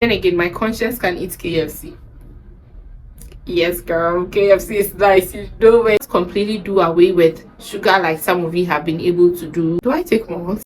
Then again, my conscience can eat KFC. Yes, girl, KFC is nice. You know it. Completely do away with sugar like some of you have been able to do. Do I take more?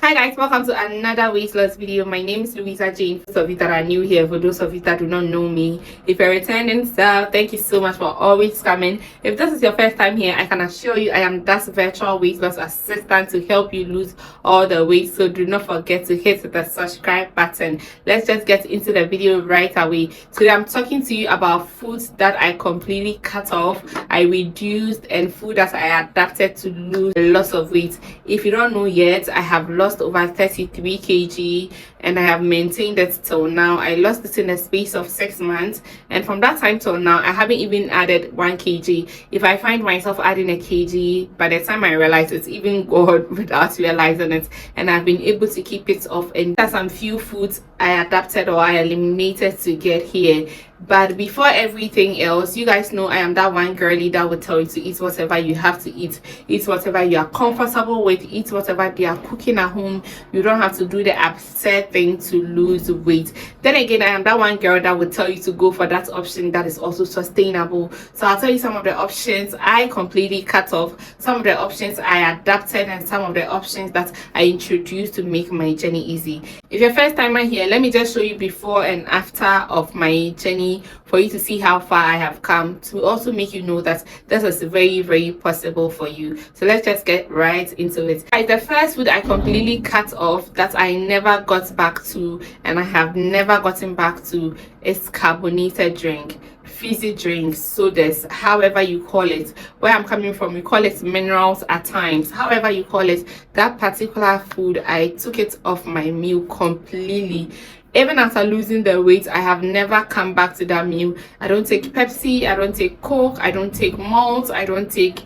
Hi guys, welcome to another weight loss video. My name is Louisa Jane. For those of you that are new here, for those of you that do not know me, if you're returning, so thank you so much for always coming. If this is your first time here, I can assure you I am that virtual weight loss assistant to help you lose all the weight. So do not forget to hit the subscribe button. Let's just get into the video right away. Today I'm talking to you about foods that I completely cut off, I reduced, and food that I adapted to lose lots of weight. If you don't know yet, I have lost over 33 kg and I have maintained it till now. I lost it in a space of 6 months, and from that time till now I haven't even added 1 kg. If I find myself adding a kg, by the time I realize it's even gone without realizing it, and I've been able to keep it off. And there's some few foods I adapted or I eliminated to get here. But before everything else, you guys know I am that one girly that will tell you to eat whatever you have to eat whatever you are comfortable with, eat whatever they are cooking at home. You don't have to do the absurd thing to lose weight. Then again, I am that one girl that will tell you to go for that option that is also sustainable. So I'll tell you some of the options I completely cut off, some of the options I adapted, and some of the options that I introduced to make my journey easy. If you're first timer here, let me just show you before and after of my journey for you to see how far I have come, to also make you know that this is very possible for you. So let's just get right into it. The first food I completely cut off that I never got back to, and I have never gotten back to, is carbonated drink, fizzy drinks, sodas, however you call it. Where I'm coming from, we call it minerals at times. However you call it, that particular food, I took it off my meal completely. Even after losing the weight, I have never come back to that meal. I don't take Pepsi, I don't take Coke, I don't take malt, I don't take...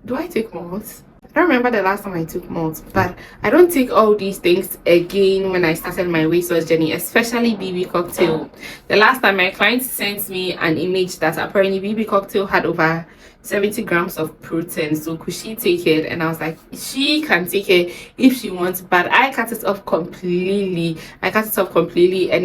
Do I take malt? I don't remember the last time I took malt, but I don't take all these things again when I started my weight loss journey, especially BB cocktail. The last time my client sent me an image that apparently BB cocktail had over 70 grams of protein, so could she take it? And I was like, she can take it if she wants, but I cut it off completely. And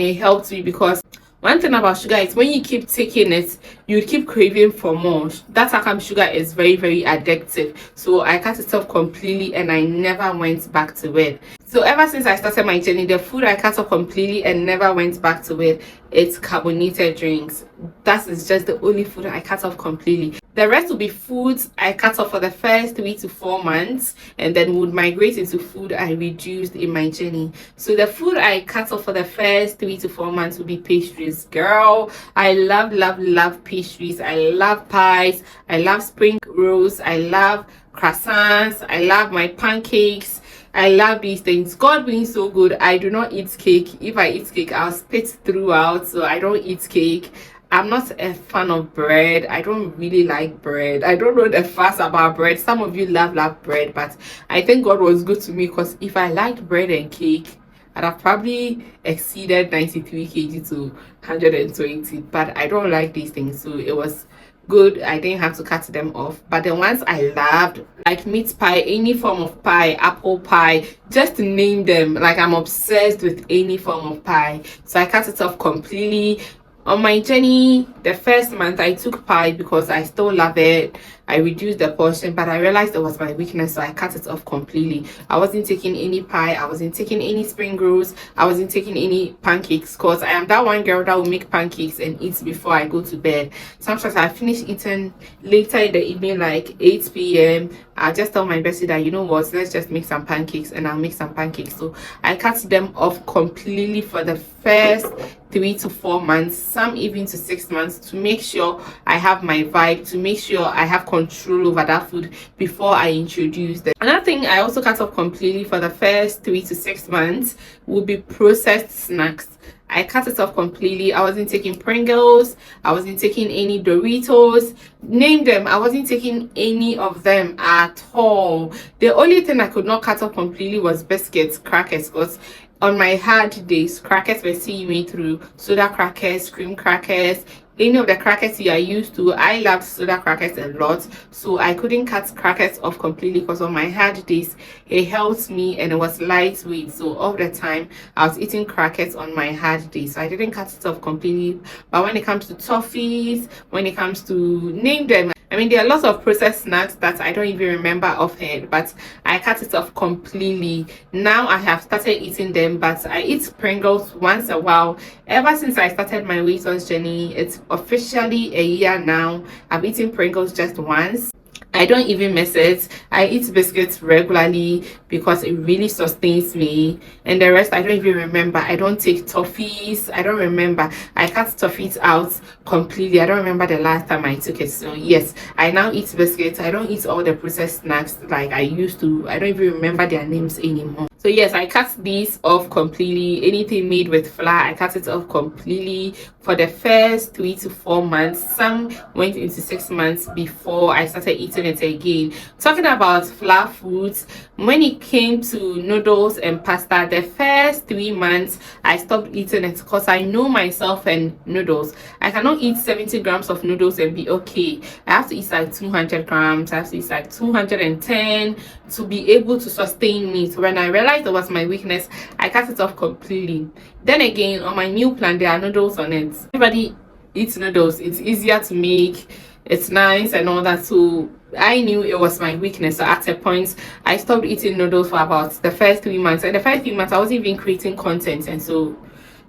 it helped me because one thing about sugar is when you keep taking it, you keep craving for more. That's how come sugar is very addictive. So I cut it off completely and I never went back to it. So ever since I started my journey, the food I cut off completely and never went back to it, it's carbonated drinks. That is just the only food I cut off completely. The rest will be foods I cut off for the first 3 to 4 months, and then would migrate into food I reduced in my journey. So the food I cut off for the first 3 to 4 months will be pastries. Girl, I love pastries. I love pies. I love spring rolls. I love croissants. I love my pancakes. I love these things. God being so good, I do not eat cake. If I eat cake, I'll spit throughout, so I don't eat cake. I'm not a fan of bread. I don't really like bread. I don't know the fuss about bread. Some of you love bread, but I think God was good to me, because if I liked bread and cake, I'd have probably exceeded 93 kg to 120, but I don't like these things, so it was good. I didn't have to cut them off. But the ones I loved, like meat pie, any form of pie, apple pie, just to name them, like I'm obsessed with any form of pie, so I cut it off completely. On my journey, the first month I took pie because I still love it. I reduced the portion, but I realized it was my weakness, so I cut it off completely. I wasn't taking any pie, I wasn't taking any spring rolls, I wasn't taking any pancakes, because I am that one girl that will make pancakes and eat before I go to bed. Sometimes I finish eating later in the evening, like 8 p.m. I just tell my bestie that, you know what, let's just make some pancakes, and I'll make some pancakes. So I cut them off completely for the first 3 to 4 months, some even to 6 months, to make sure I have my vibe, to make sure I have control over that food before I introduce them. Another thing I also cut off completely for the first 3 to 6 months would be processed snacks. I cut it off completely. I wasn't taking Pringles, I wasn't taking any Doritos, name them. I wasn't taking any of them at all. The only thing I could not cut off completely was biscuits, crackers, because on my hard days, crackers were seeing me through. Soda crackers, cream crackers, any of the crackers you are used to. I loved soda crackers a lot, so I couldn't cut crackers off completely because on my hard days it helped me and it was lightweight. So all the time I was eating crackers on my hard days, so I didn't cut it off completely. But when it comes to toffees, when it comes to name them, I mean, there are lots of processed snacks that I don't even remember offhand, but I cut it off completely. Now I have started eating them, but I eat Pringles once a while. Ever since I started my weight loss journey, it's officially a year now. I've eaten Pringles just once. I don't even miss it. I eat biscuits regularly because it really sustains me, and the rest I don't even remember. I don't take toffees. I don't remember. I cut toffees out completely. I don't remember the last time I took it. So yes, I now eat biscuits. I don't eat all the processed snacks like I used to. I don't even remember their names anymore. So yes, I cut these off completely. Anything made with flour, I cut it off completely for the first 3 to 4 months. Some went into 6 months before I started eating it again. Talking about flour foods, when it came to noodles and pasta, the first 3 months I stopped eating it because I know myself and noodles. I cannot eat 70 grams of noodles and be okay. I have to eat like 200 grams. I have to eat like 210 to be able to sustain me. So when I realized it was my weakness, I cut it off completely. Then again, on my meal plan there are noodles on it. Everybody eats noodles. It's easier to make, it's nice and all that. So I knew it was my weakness. So at a point I stopped eating noodles for about the first 3 months, and the first 3 months I wasn't even creating content, and so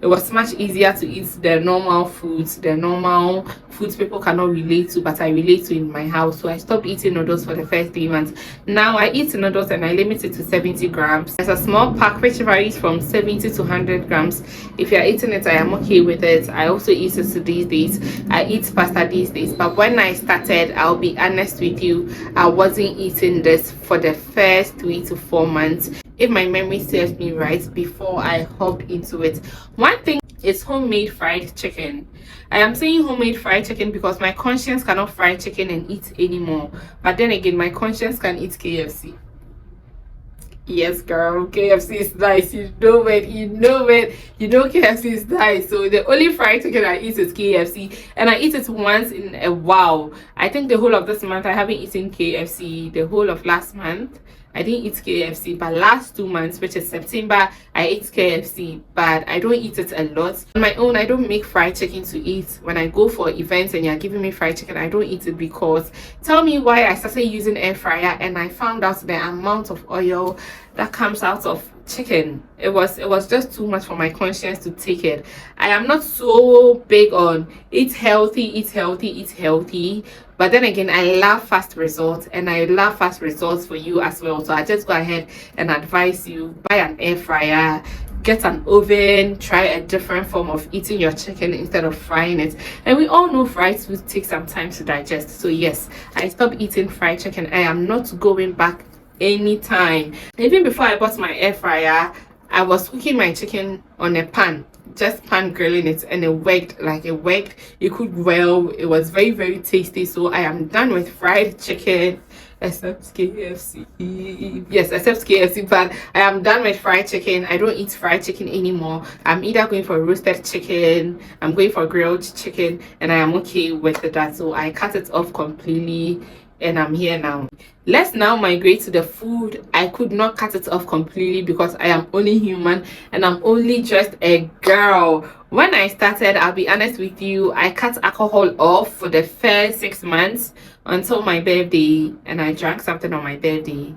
it was much easier to eat the normal foods people cannot relate to, but I relate to in my house. So I stopped eating noodles for the first 3 months. Now I eat noodles and I limit it to 70 grams. There's a small pack which varies from 70 to 100 grams. If you're eating it, I am okay with it. I also eat it these days. I eat pasta these days, but when I started, I'll be honest with you, I wasn't eating this for the first 3 to 4 months, if my memory serves me right, before I hopped into it. One thing is homemade fried chicken. I am saying homemade fried chicken because my conscience cannot fry chicken and eat anymore, but then again my conscience can eat KFC. Yes girl, KFC is nice. You know KFC is nice. So the only fried chicken I eat is KFC, and I eat it once in a while. I think the whole of this month I haven't eaten KFC. The whole of last month I didn't eat KFC, but last 2 months, which is September, I ate KFC, but I don't eat it a lot. On my own, I don't make fried chicken to eat. When I go for events and you're giving me fried chicken, I don't eat it because, tell me why I started using air fryer and I found out the amount of oil that comes out of chicken. It was just too much for my conscience to take it. I am not so big on eat healthy, but then again I love fast results, and I love fast results for you as well. So I just go ahead and advise you, buy an air fryer, get an oven, try a different form of eating your chicken instead of frying it. And we all know fried food takes some time to digest. So yes, I stopped eating fried chicken. I am not going back anytime. Even before I bought my air fryer, I was cooking my chicken on a pan, just pan grilling it, and it worked. It cooked well. It was very, very tasty. So I am done with fried chicken, except KFC. Yes, except KFC, but I am done with fried chicken. I don't eat fried chicken anymore. I'm either going for roasted chicken, I'm going for grilled chicken, and I am okay with that. So I cut it off completely, and I'm here now. Let's now migrate to the food. I could not cut it off completely because I am only human and I'm only just a girl. When I started, I'll be honest with you, I cut alcohol off for the first 6 months until my birthday, and I drank something on my birthday.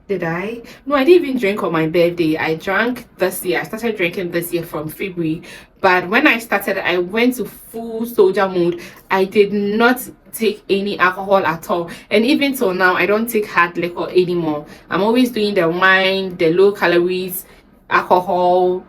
Did I? No, I didn't even drink on my birthday. I drank this year. I started drinking this year from February. But when I started, I went to full soldier mode. I did not take any alcohol at all. And even till now, I don't take hard liquor anymore. I'm always doing the wine, the low calories, alcohol.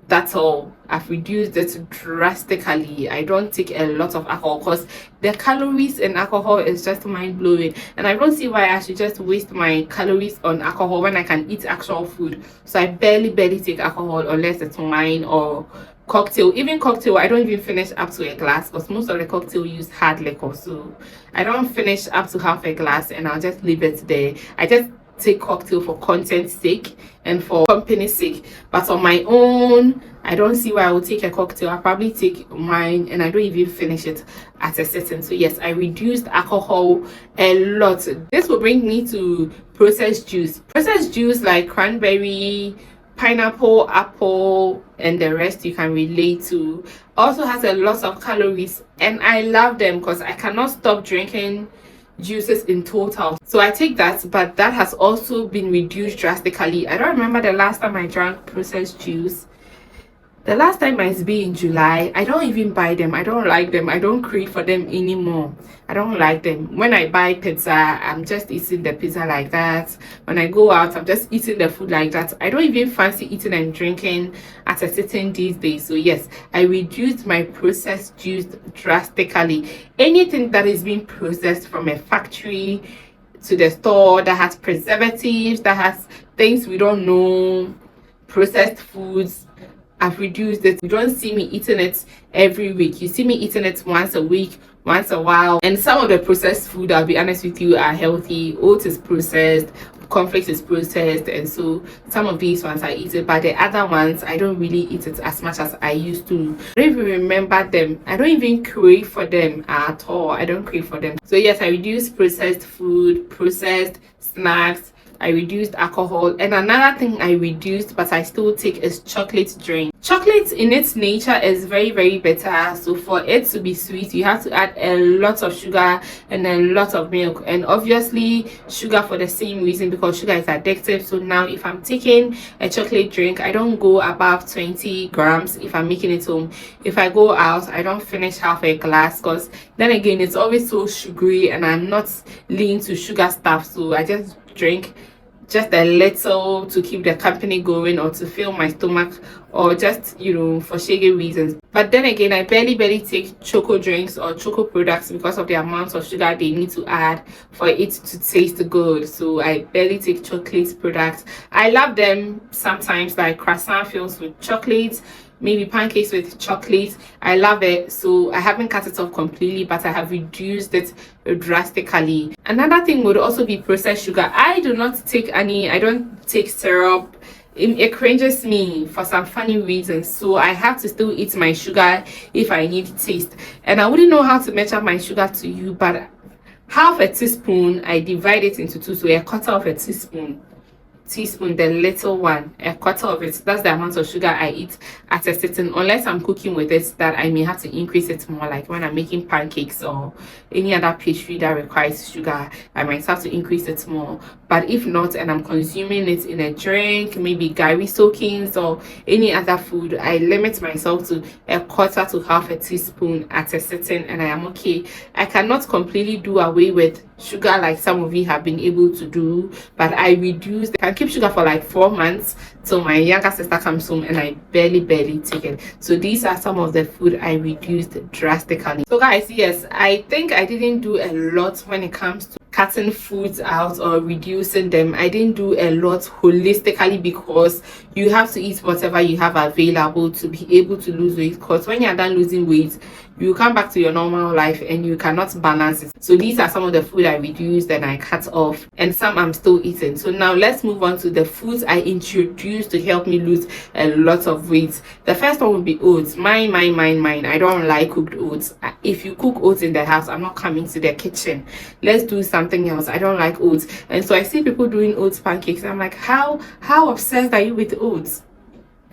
That's all. I've reduced it drastically. I don't take a lot of alcohol because the calories in alcohol is just mind-blowing, and I don't see why I should just waste my calories on alcohol when I can eat actual food. So I barely take alcohol unless it's wine or cocktail. Even cocktail, I don't even finish up to a glass because most of the cocktail use hard liquor, so I don't finish up to half a glass and I'll just leave it there. I just take cocktail for content's sake and for company's sake, but on my own I don't see why I would take a cocktail. I'll probably take mine and I don't even finish it at a certain. So yes, I reduced alcohol a lot. This will bring me to processed juice like cranberry, pineapple, apple, and the rest you can relate to. Also has a lot of calories, and I love them because I cannot stop drinking juices in total. So I take that, but that has also been reduced drastically. I don't remember the last time I drank processed juice. The last time might be in July. I don't even buy them. I don't like them. I don't crave for them anymore. I don't like them. When I buy pizza, I'm just eating the pizza like that. When I go out, I'm just eating the food like that. I don't even fancy eating and drinking at a certain these days. So yes, I reduced my processed juice drastically. Anything that is being processed from a factory to the store that has preservatives, that has things we don't know, processed foods, I've reduced it. You don't see me eating it every week. You see me eating it once a week, once a while. And some of the processed food, I'll be honest with you, are healthy. Oats is processed, cornflakes is processed, and so some of these ones I eat it, but the other ones I don't really eat it as much as I used to. I don't even remember them. I don't even crave for them at all. I don't crave for them. So yes, I reduced processed food, processed snacks. I reduced alcohol, and another thing I reduced but I still take is chocolate drink. Chocolate in its nature is very, very bitter, so for it to be sweet you have to add a lot of sugar and a lot of milk, and obviously sugar for the same reason, because sugar is addictive. So now if I'm taking a chocolate drink, I don't go above 20 grams if I'm making it home. If I go out, I don't finish half a glass, because then again it's always so sugary and I'm not lean to sugar stuff, so I just drink just a little to keep the company going, or to fill my stomach, or just, you know, for shaggy reasons. But then again, I barely take choco drinks or choco products because of the amount of sugar they need to add for it to taste good. So I barely take chocolate products. I love them sometimes, like croissant fills with chocolate, maybe pancakes with chocolate. I love it, so I haven't cut it off completely, but I have reduced it drastically. Another thing would also be processed sugar. I do not take any, I don't take syrup. It cringes me for some funny reasons, so I have to still eat my sugar if I need taste. And I wouldn't know how to measure my sugar to you, but half a teaspoon, I divide it into two, so a quarter of a teaspoon, the little one, a quarter of it, that's the amount of sugar I eat at a certain, unless I'm cooking with it, that I may have to increase it more, like when I'm making pancakes or any other pastry that requires sugar, I might have to increase it more. But if not, and I'm consuming it in a drink, maybe gari soakings or any other food, I limit myself to a quarter to half a teaspoon at a certain, and I am okay. I cannot completely do away with sugar like some of you have been able to do, but I reduce. I can keep sugar for like 4 months till my younger sister comes home, and I barely take it. So these are some of the food I reduced drastically. So guys, yes, I think I didn't do a lot when it comes to cutting foods out or reducing them. I didn't do a lot holistically, because you have to eat whatever you have available to be able to lose weight, because when you're done losing weight, you come back to your normal life and you cannot balance it. So these are some of the food I reduced and I cut off, and some I'm still eating. So now let's move on to the foods I introduced to help me lose a lot of weight. The first one would be oats. Mine. I don't like cooked oats. If you cook oats in the house, I'm not coming to the kitchen. Let's do something else. I don't like oats. And so I see people doing oats pancakes. I'm like, how obsessed are you with oats?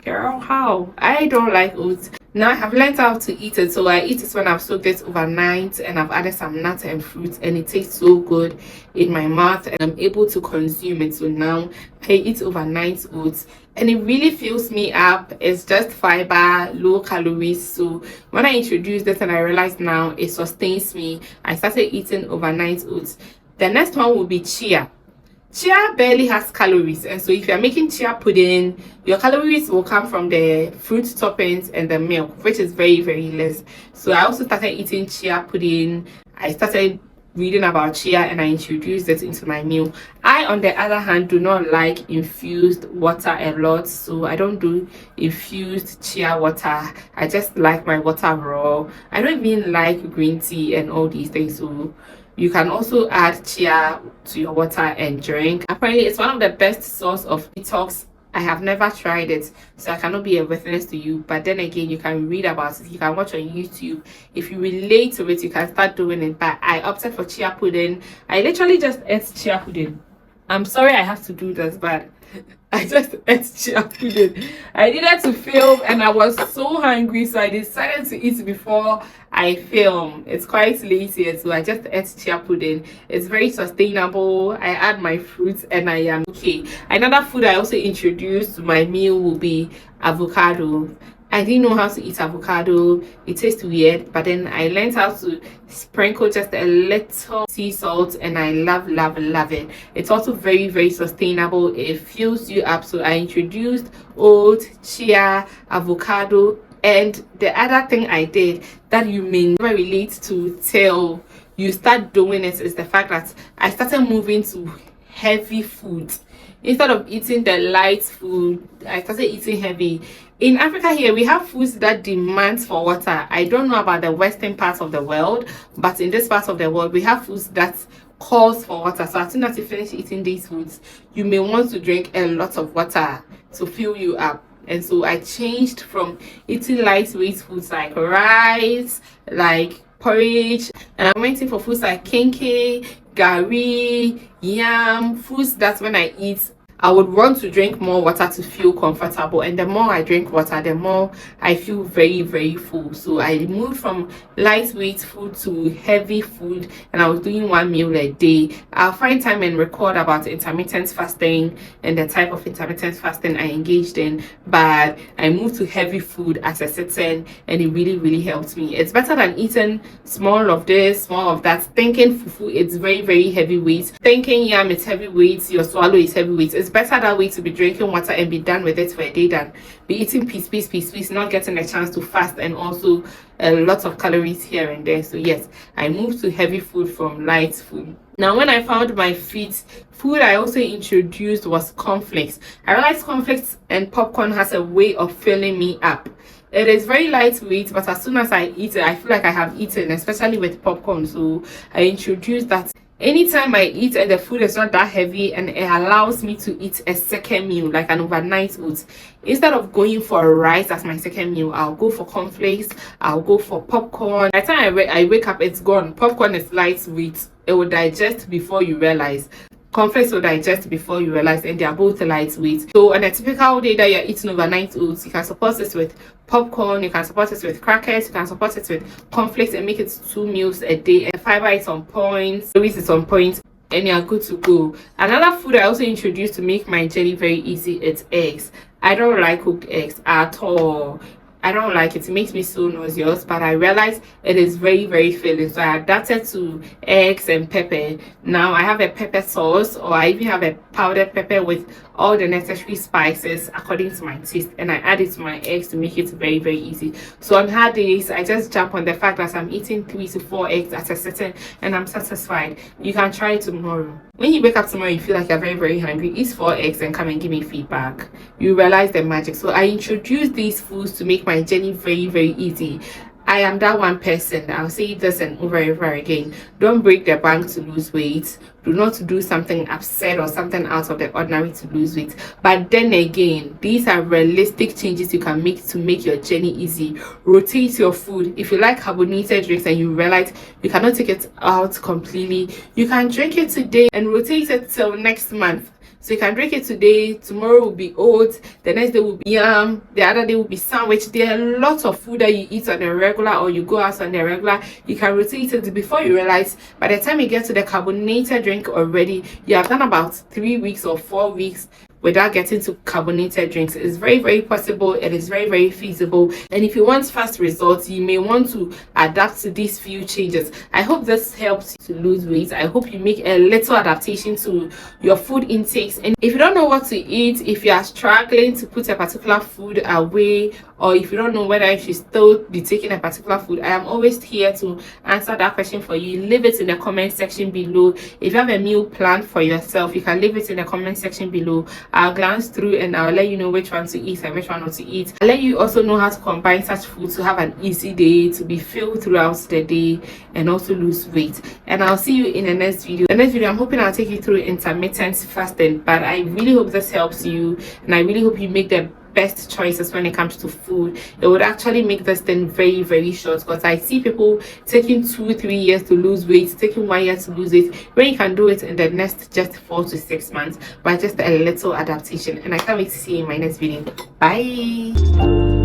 Girl, how? I don't like oats. Now I have learned how to eat it. So I eat it when I've soaked it overnight and I've added some nuts and fruits, and it tastes so good in my mouth and I'm able to consume it. So now I eat overnight oats and it really fills me up. It's just fiber, low calories. So when I introduced this and I realized now it sustains me, I started eating overnight oats. The next one will be chia. Chia barely has calories, and so if you're making chia pudding, your calories will come from the fruit toppings and the milk, which is very less. So I also started eating chia pudding. I started reading about chia and I introduced it into my meal. I, on the other hand, do not like infused water a lot, so I don't do infused chia water. I just like my water raw. I don't even like green tea and all these things, so you can also add chia to your water and drink. Apparently it's one of the best source of detox. I have never tried it, so I cannot be a witness to you, but then again, you can read about it, you can watch on YouTube. If you relate to it, you can start doing it. But I opted for chia pudding. I literally just ate chia pudding. I'm sorry I have to do this, but I just ate chia pudding. I needed to film and I was so hungry, so I decided to eat before I film. It's quite late here, so I just ate chia pudding. It's very sustainable. I add my fruits and I am okay. Another food I also introduced to my meal will be avocado. I didn't know how to eat avocado. It tastes weird, but then I learned how to sprinkle just a little sea salt and I love it. It's also very sustainable. It fills you up. So I introduced oats, chia, avocado, and the other thing I did that you may never relate to till you start doing it is the fact that I started moving to heavy food. Instead of eating the light food, I started eating heavy. In Africa here, we have foods that demands for water. I don't know about the western part of the world, but in this part of the world, we have foods that calls for water. So as soon as you finish eating these foods, you may want to drink a lot of water to fill you up. And so I changed from eating lightweight foods like rice, like porridge, and I went in for foods like kenke, gari, yam, foods that when I eat, I would want to drink more water to feel comfortable, and the more I drink water, the more I feel very full. So I moved from lightweight food to heavy food, and I was doing one meal a day. I'll find time and record about intermittent fasting and the type of intermittent fasting I engaged in, but I moved to heavy food as a certain, and it really helped me. It's better than eating small of this, small of that. Thinking fufu, it's very heavyweight. Thinking yam, it's heavyweight. Your swallow is heavyweight. It's better that way to be drinking water and be done with it for a day than be eating piece, not getting a chance to fast and also a lot of calories here and there. So yes, I moved to heavy food from light food. Now when I found my feet, food I also introduced was cornflakes. I realized cornflakes and popcorn has a way of filling me up. It is very lightweight, but as soon as I eat it, I feel like I have eaten, especially with popcorn. So I introduced that. Anytime I eat and the food is not that heavy, and it allows me to eat a second meal like an overnight oats. Instead of going for rice as my second meal, I'll go for cornflakes, I'll go for popcorn. By the time I wake up, it's gone. Popcorn is lightweight. It will digest before you realize. Cornflakes will digest before you realize, and they are both lightweight. So on a typical day that you're eating overnight oats, you can support it with popcorn, you can support it with crackers, you can support it with cornflakes and make it 2 meals a day. And fiber is on point, calories is on point, and you're good to go. Another food I also introduced to make my journey very easy is eggs. I don't like cooked eggs at all. I don't like it. It makes me so nauseous, but I realized it is very filling. So I adapted to eggs and pepper. Now I have a pepper sauce, or I even have a powdered pepper with all the necessary spices according to my taste, and I add it to my eggs to make it very easy. So on hard days, I just jump on the fact that I'm eating 3 to 4 eggs at a certain, and I'm satisfied. You can try it tomorrow. When you wake up tomorrow, you feel like you're very hungry, eat 4 eggs and come and give me feedback. You realize the magic. So I introduced these foods to make my journey very easy. I am that one person. I'll say this and over again. Don't break the bank to lose weight. Do not do something absurd or something out of the ordinary to lose weight. But then again, these are realistic changes you can make to make your journey easy. Rotate your food. If you like carbonated drinks and you realize you cannot take it out completely, you can drink it today and rotate it till next month. So you can drink it today, tomorrow will be oats, the next day will be yam, the other day will be sandwich. There are lots of food that you eat on a regular, or you go out on a regular. You can rotate it before you realize by the time you get to the carbonated drink already, you have done about 3 weeks or 4 weeks without getting to carbonated drinks. It's very possible. It is very feasible. And if you want fast results, you may want to adapt to these few changes. I hope this helps you to lose weight. I hope you make a little adaptation to your food intakes. And if you don't know what to eat, if you are struggling to put a particular food away, or if you don't know whether you should still be taking a particular food, I am always here to answer that question for you. Leave it in the comment section below. If you have a meal plan for yourself, you can leave it in the comment section below. I'll glance through and I'll let you know which one to eat and which one not to eat. I'll let you also know how to combine such foods to have an easy day, to be filled throughout the day, and also lose weight. And I'll see you in the next video. I'm hoping I'll take you through intermittent fasting, but I really hope this helps you, and I really hope you make the best choices when it comes to food. It would actually make this thing very, very short, because I see people taking 2-3 years to lose weight, taking 1 year to lose it, when you can do it in the next just 4 to 6 months by just a little adaptation. And I can't wait to see you in my next video. Bye.